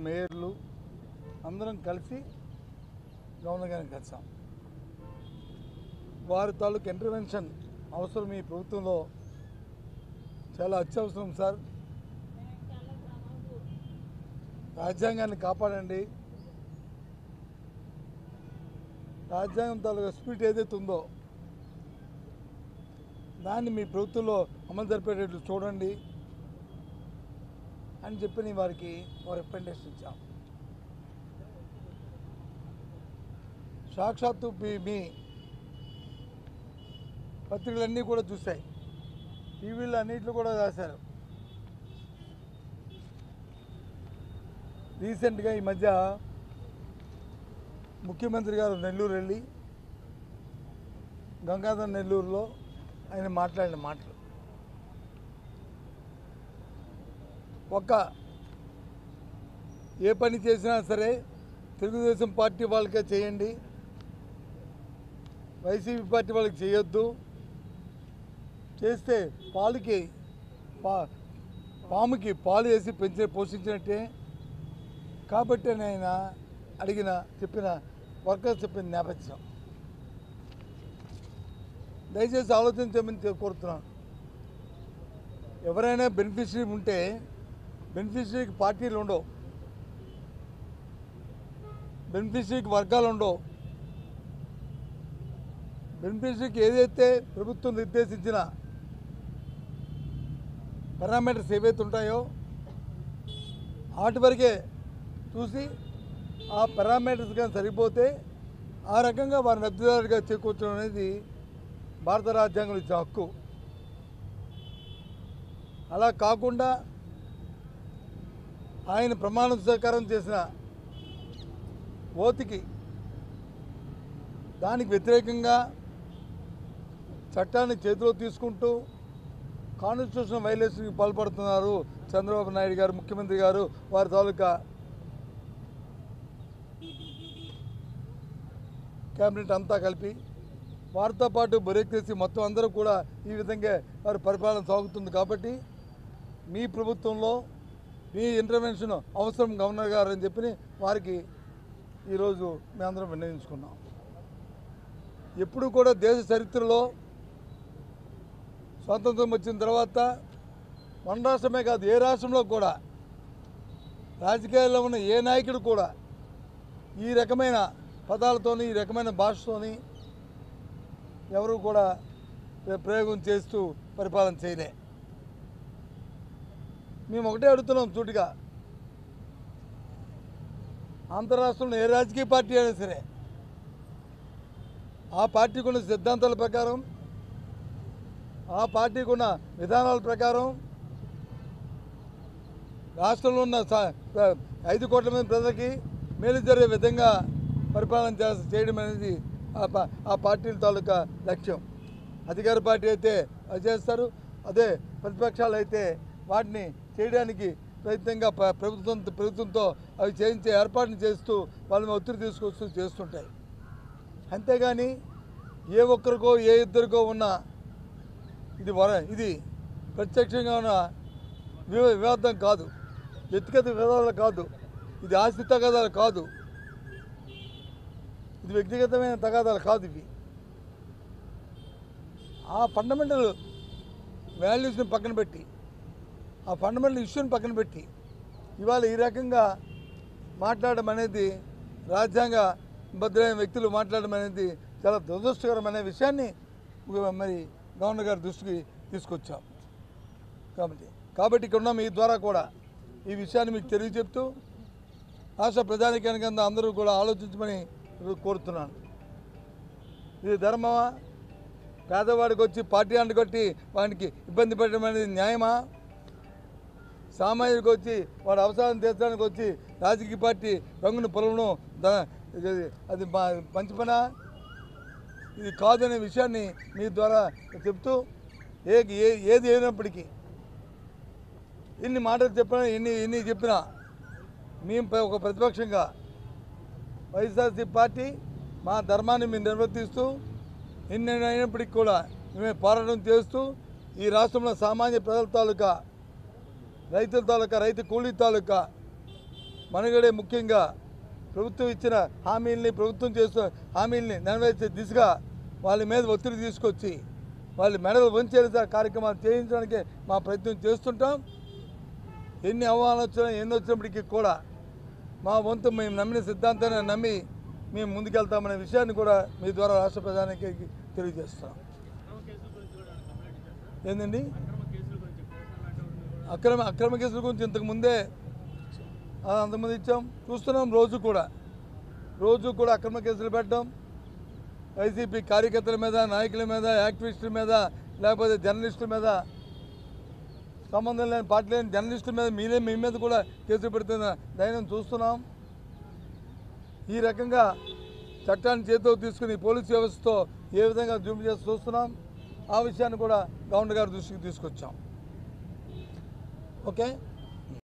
మేయర్లు అందరం కలిసి గవర్నర్ గారిని కలిసాం. వారి తాలూకు ఇంటర్వెన్షన్ అవసరం ఈ ప్రభుత్వంలో చాలా అత్యవసరం సార్. రాజ్యాంగాన్ని కాపాడండి. రాజ్యాంగం తాలూకు స్పిరిట్ ఏదైతే ఉందో దాన్ని మీ ప్రభుత్వంలో అమలు జరిపేటట్లు చూడండి అని చెప్పి వారికి రికమెండేషన్ ఇచ్చాం. సాక్షాత్తు మీ పత్రికలన్నీ కూడా చూశాయి, టీవీలో అన్నింటిలో కూడా రాశారు. రీసెంట్గా ఈ మధ్య ముఖ్యమంత్రి గారు నెల్లూరు వెళ్ళి గంగాధర్ నెల్లూరులో ఆయన మాట్లాడిన మాటలు ఏ పని చేసినా సరే తెలుగుదేశం పార్టీ వాళ్ళకే చేయండి, వైసీపీ పార్టీ వాళ్ళకి చేయొద్దు, చేస్తే పాముకి పాలు వేసి పోషించినట్టే. కాబట్టి ఆయన చెప్పిన వర్కర్స్ చెప్పిన నేపథ్యం దయచేసి ఆలోచించమని కోరుతున్నాను. ఎవరైనా బెనిఫిషరీ ఉంటే బెనిఫిషరీకి పార్టీలు ఉండవు, బెనిఫిషరీకి వర్గాలు ఉండవు. బెనిఫిషరీకి ఏదైతే ప్రభుత్వం నిర్దేశించిన పారామీటర్స్ ఏవైతే ఉంటాయో వాటి వరకే చూసి ఆ పారామీటర్స్ కానీ సరిపోతే ఆ రకంగా వారి లబ్ధిదారుడిగా చేకూర్చడం అనేది భారత రాజ్యాంగం ఇచ్చే హక్కు. అలా కాకుండా ఆయన ప్రమాణ స్వీకారం చేసిన ఓతికి దానికి వ్యతిరేకంగా చట్టాన్ని చేతిలో తీసుకుంటూ కాన్స్టిట్యూషన్ వైలేషన్కి పాల్పడుతున్నారు చంద్రబాబు నాయుడు గారు, ముఖ్యమంత్రి గారు, వారి తాలూకా క్యాబినెట్ అంతా కలిపి. వారితో పాటు బ్యూరోక్రసీ మొత్తం అందరూ కూడా ఈ విధంగా వారి పరిపాలన సాగుతుంది. కాబట్టి మీ ప్రభుత్వంలో మీ ఇంటర్వెన్షన్ అవసరం గవర్నర్ గారు అని చెప్పి వారికి ఈరోజు మేమందరం విన్నవించుకున్నాం. ఎప్పుడు కూడా దేశ చరిత్రలో స్వాతంత్రం వచ్చిన తర్వాత మన రాష్ట్రమే కాదు ఏ రాష్ట్రంలో కూడా రాజకీయాల్లో ఉన్న ఏ నాయకుడు కూడా ఈ రకమైన పదాలతోని ఈ రకమైన భాషతోని ఎవరు కూడా ప్రయోగం చేస్తూ పరిపాలన చేయలే. మేము ఒకటే అడుగుతున్నాం సూటిగా, ఆంధ్ర రాష్ట్రంలో ఏ రాజకీయ పార్టీ అయినా సరే ఆ పార్టీకి ఉన్న సిద్ధాంతాల ప్రకారం, ఆ పార్టీకి ఉన్న విధానాల ప్రకారం రాష్ట్రంలో ఉన్న 5 కోట్ల మంది ప్రజలకి మేలు జరిగే విధంగా పరిపాలన చేయడం అనేది ఆ పార్టీల తాలూకా లక్ష్యం. అధికార పార్టీ అయితే అది చేస్తారు, అదే ప్రతిపక్షాలు అయితే వాటిని చేయడానికి ప్రయత్నంగా ప్రభుత్వంతో అవి చేయించే ఏర్పాటును చేస్తూ వాళ్ళని ఒత్తిడి తీసుకొస్తూ చేస్తుంటాయి. అంతేగాని ఏ ఒక్కరికో ఏ ఇద్దరికో ఉన్న ఇది ప్రత్యక్షంగా ఉన్న వివాదం కాదు, వ్యక్తిగత వివాదాలు కాదు, ఇది ఆస్తి తగాదాలు కాదు, ఇది వ్యక్తిగతమైన తగాదాలు కాదు. ఇవి ఆ ఫండమెంటల్ వాల్యూస్ని పక్కన పెట్టి, ఆ ఫండమెంటల్ ఇష్యూని పక్కన పెట్టి ఇవాళ ఈ రకంగా మాట్లాడడం అనేది, రాజ్యాంగ భద్రైన వ్యక్తులు మాట్లాడడం అనేది చాలా దురదృష్టకరమైన విషయాన్ని మరి గవర్నర్ గారి దృష్టికి తీసుకొచ్చాం. కాబట్టి ఇక్కడ ఉన్న మీ ద్వారా కూడా ఈ విషయాన్ని మీకు తెలియజెప్తూ రాష్ట్ర ప్రజానికానికి అందరూ కూడా ఆలోచించమని కోరుతున్నాను. ఇది ధర్మమా? పేదవాడికి వచ్చి పార్టీ అంటుకొట్టి వాడికి ఇబ్బంది పెట్టడం అనేది న్యాయమా? సామాజిక వచ్చి వాడు అవసరాన్ని తీర్చడానికి వచ్చి రాజకీయ పార్టీ రంగును పొలవడం అది మంచి పనా? ఇది కాదనే విషయాన్ని మీ ద్వారా చెప్తూ ఏది అయినప్పటికీ ఇన్ని మాటలు చెప్పినా ఎన్ని చెప్పినా మేము ఒక ప్రతిపక్షంగా వైఎస్ఆర్సీపీ పార్టీ మా ధర్మాన్ని మేము నిర్వర్తిస్తూ ఎన్ని అయినప్పటికీ కూడా మేము పోరాటం చేస్తూ ఈ రాష్ట్రంలో సామాన్య ప్రజల తాలూకా రైతుల తాలూకా రైతు కూలీ తాలూకా మనుగడే ముఖ్యంగా ప్రభుత్వం ఇచ్చిన ప్రభుత్వం చేస్తున్న హామీల్ని నెరవేర్చే దిశగా వాళ్ళ మీద ఒత్తిడి తీసుకొచ్చి వాళ్ళు మెడలు వంచేసే కార్యక్రమాలు చేయించడానికి మా ప్రయత్నం చేస్తుంటాం. ఎన్ని ఆహ్వానాలు వచ్చినా ఎన్ని వచ్చినప్పటికీ కూడా మా వంతు మేము నమ్మిన సిద్ధాంతాన్ని నమ్మి మేము ముందుకెళ్తామనే విషయాన్ని కూడా మీ ద్వారా రాష్ట్ర ప్రధానికి తెలియజేస్తున్నాం. ఏంటండి అక్రమ కేసుల గురించి ఇంతకుముందే అంతకుముందు ఇచ్చాం, చూస్తున్నాం. రోజు కూడా అక్రమ కేసులు పెట్టడం, వైసీపీ కార్యకర్తల మీద, నాయకుల మీద, యాక్టివిస్టుల మీద, లేకపోతే జర్నలిస్టుల మీద, సంబంధం లేని పార్టీ లేని జర్నలిస్టుల మీద మీ మీద కూడా కేసులు పెడుతున్న ధైర్యం చూస్తున్నాం. ఈ రకంగా చట్టాన్ని చేతిలో తీసుకుని పోలీసు వ్యవస్థతో ఏ విధంగా జూమ్ చేసి చూస్తున్నాం, ఆ విషయాన్ని కూడా గవర్నర్ గారి దృష్టికి తీసుకొచ్చాం. ఓకే.